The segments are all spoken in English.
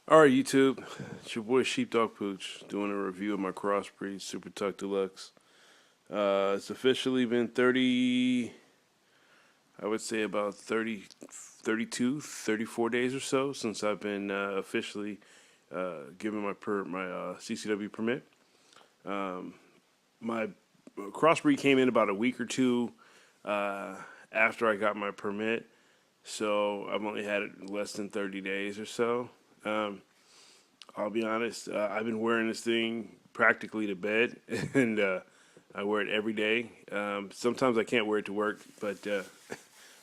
Alright, YouTube, it's your boy Sheepdog Pooch doing a review of my Crossbreed Supertuck Deluxe. It's officially been 30, I would say about 30, 32, 34 days or so since I've been officially given my CCW permit. My Crossbreed came in about a week or two after I got my permit, so I've only had it less than 30 days or so. I'll be honest, I've been wearing this thing practically to bed, and I wear it every day. Sometimes I can't wear it to work, but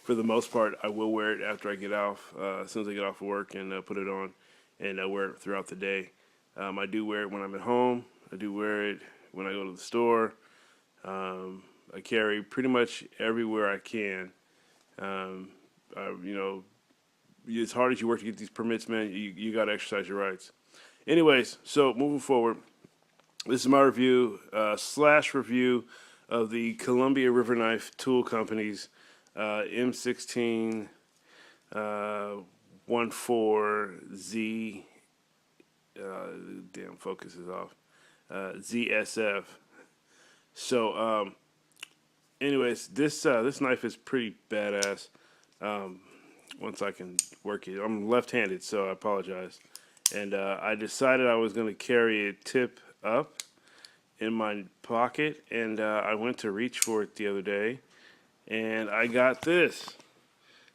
for the most part, I will wear it after I get off, as soon as I get off of work, and put it on, and I wear it throughout the day. I do wear it when I'm at home. I do wear it when I go to the store. I carry pretty much everywhere I can. You know, as hard as you work to get these permits, man, you got to exercise your rights. Anyways, so moving forward, this is my review slash review of the Columbia River Knife Tool Company's M16 14Z. Damn, focus is off. ZSF. So, anyways, this knife is pretty badass. Once I can work it, I'm left-handed, so I apologize. And I decided I was going to carry it tip up in my pocket, and I went to reach for it the other day, and I got this.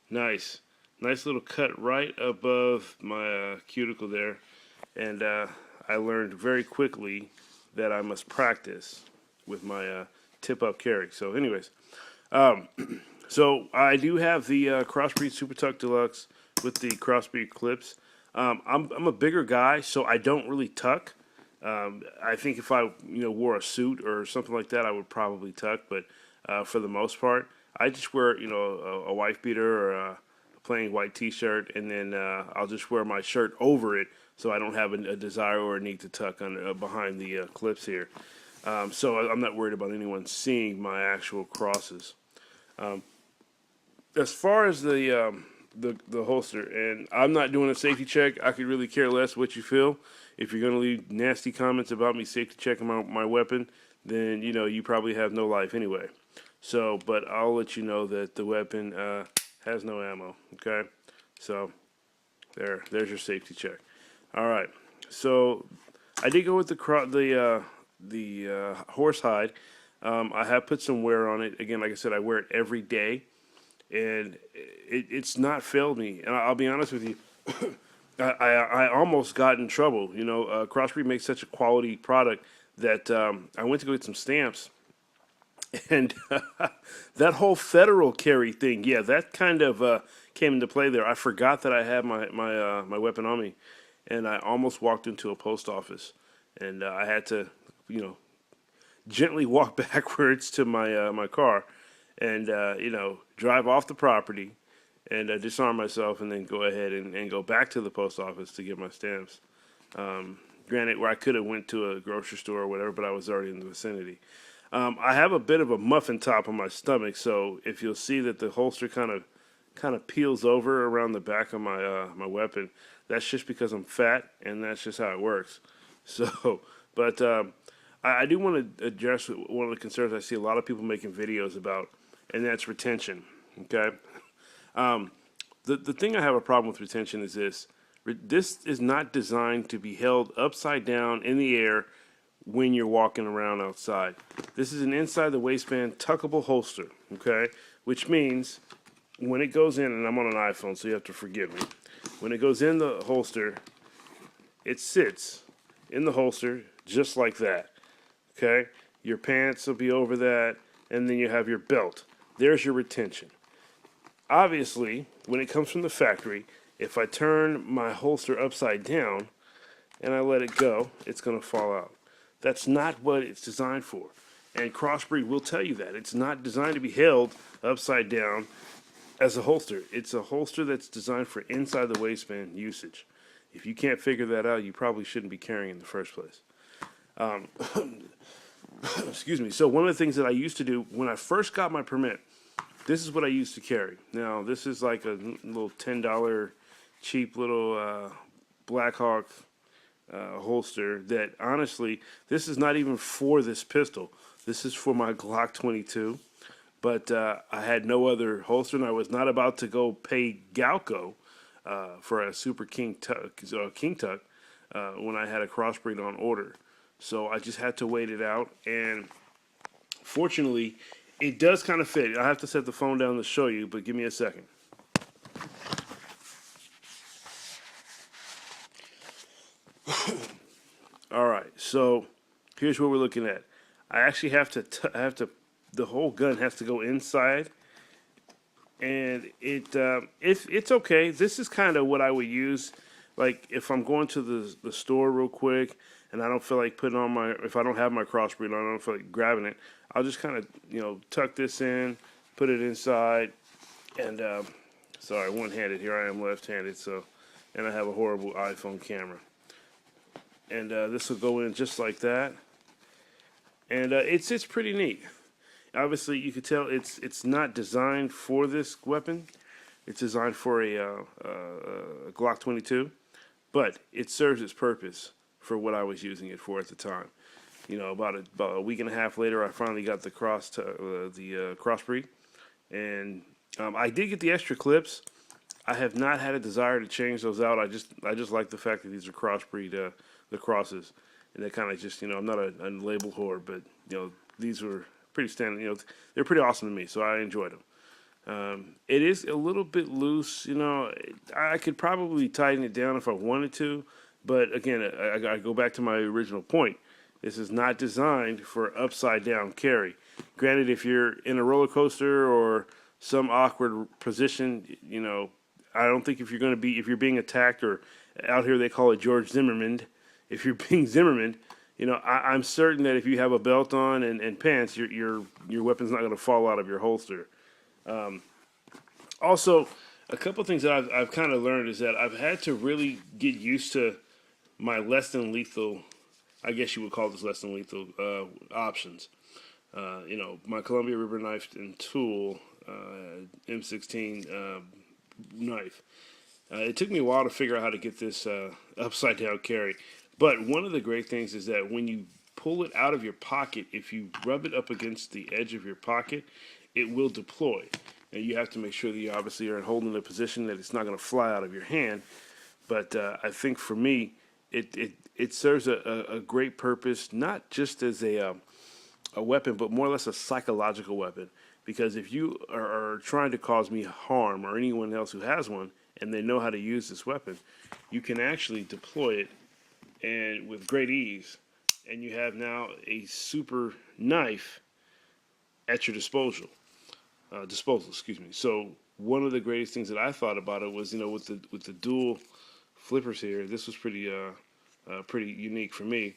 Nice little cut right above my cuticle there, and I learned very quickly that I must practice with my tip-up carry. So anyways, so I do have the Crossbreed Supertuck Deluxe with the Crossbreed clips. I'm a bigger guy, so I don't really tuck. I think if I wore a suit or something like that, I would probably tuck. But for the most part, I just wear a wife beater or a plain white T-shirt, and then I'll just wear my shirt over it, so I don't have a desire or a need to tuck under, behind the clips here. So I'm not worried about anyone seeing my actual crosses. As far as the holster, and I'm not doing a safety check. I could really care less what you feel. If you're going to leave nasty comments about me safety checking my weapon, then you probably have no life anyway. So, but I'll let you know that the weapon has no ammo. Okay, so there's your safety check. All right, so I did go with the horse hide. I have put some wear on it. Again, like I said, I wear it every day, and it's not failed me. And I'll be honest with you, I almost got in trouble. Crossbreed makes such a quality product that I went to go get some stamps, and that whole federal carry thing, yeah, that kind of came into play there. I forgot that I had my weapon on me, and I almost walked into a post office, and I had to, gently walk backwards to my car, and drive off the property, and disarm myself, and then go ahead and go back to the post office to get my stamps. Granted, where I could have went to a grocery store or whatever, but I was already in the vicinity. I have a bit of a muffin top on my stomach, so if you'll see that the holster kind of peels over around the back of my weapon, that's just because I'm fat, and that's just how it works. So, but I do want to address one of the concerns I see a lot of people making videos about, and that's retention. Okay, the thing I have a problem with retention is this. This is not designed to be held upside down in the air when you're walking around outside. This is an inside the waistband tuckable holster. Okay, which means when it goes in, and I'm on an iPhone, so you have to forgive me. When it goes in the holster, it sits in the holster just like that. Okay, your pants will be over that, and then you have your belt. There's your retention. Obviously, when it comes from the factory, if I turn my holster upside down and I let it go, it's going to fall out. That's not what it's designed for. And Crossbreed will tell you that. It's not designed to be held upside down as a holster. It's a holster that's designed for inside the waistband usage. If you can't figure that out, you probably shouldn't be carrying in the first place. Excuse me. So one of the things that I used to do when I first got my permit, this is what I used to carry. Now, this is like a little $10 cheap little Blackhawk holster that honestly, this is not even for this pistol. This is for my Glock 22. But I had no other holster, and I was not about to go pay Galco for a Super King Tuck, when I had a Crossbreed on order. So I just had to wait it out, and fortunately, it does kind of fit. I have to set the phone down to show you, but give me a second. All right, so here's what we're looking at. I actually have to, the whole gun has to go inside, and it's okay. This is kind of what I would use, like if I'm going to the store real quick, and I don't feel like putting on if I don't have my Crossbreed on, I don't feel like grabbing it. I'll just kind of tuck this in, put it inside, and sorry, one-handed. Here I am, left-handed, so, and I have a horrible iPhone camera. And this will go in just like that, and it's pretty neat. Obviously, you can tell it's not designed for this weapon. It's designed for a Glock 22, but it serves its purpose for what I was using it for at the time. About a week and a half later, I finally got the Crossbreed, and I did get the extra clips. I have not had a desire to change those out. I just like the fact that these are Crossbreed. The crosses, and they kind of just, I'm not a label whore, but these were pretty standard. They're pretty awesome to me, so I enjoyed them. It is a little bit loose. I could probably tighten it down if I wanted to, but again, I go back to my original point. This is not designed for upside down carry. Granted, if you're in a roller coaster or some awkward position, I don't think if you're being attacked, or out here they call it George Zimmerman. If you're being Zimmerman, I'm certain that if you have a belt on and pants, your weapon's not going to fall out of your holster. Also, a couple things that I've kind of learned is that I've had to really get used to my less than lethal, I guess you would call this less than lethal options. My Columbia River knife and tool, M16 knife. It took me a while to figure out how to get this upside down carry. But one of the great things is that when you pull it out of your pocket, if you rub it up against the edge of your pocket, it will deploy. And you have to make sure that you obviously are holding a position that it's not going to fly out of your hand. But I think for me, it serves a great purpose, not just as a weapon, but more or less a psychological weapon. Because if you are trying to cause me harm, or anyone else who has one, and they know how to use this weapon, you can actually deploy it and with great ease, and you have now a super knife at your disposal. Excuse me. So one of the greatest things that I thought about it was, with the dual flippers here, this was pretty unique for me.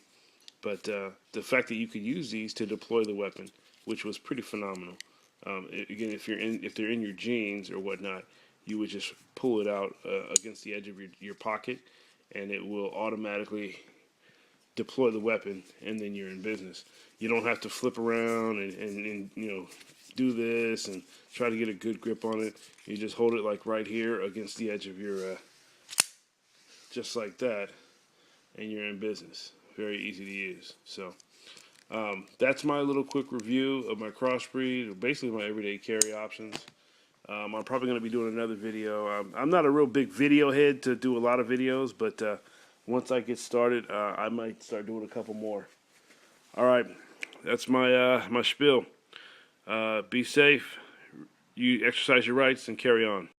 But the fact that you could use these to deploy the weapon, which was pretty phenomenal. Again, if they're in your jeans or whatnot, you would just pull it out against the edge of your pocket, and it will automatically deploy the weapon, and then you're in business. You don't have to flip around and do this and try to get a good grip on it. You just hold it like right here against the edge of your, just like that, and you're in business. Very easy to use. So that's my little quick review of my Crossbreed, basically my everyday carry options. I'm probably going to be doing another video. I'm not a real big video head to do a lot of videos, but once I get started, I might start doing a couple more. All right, that's my my spiel. Be safe, you exercise your rights, and carry on.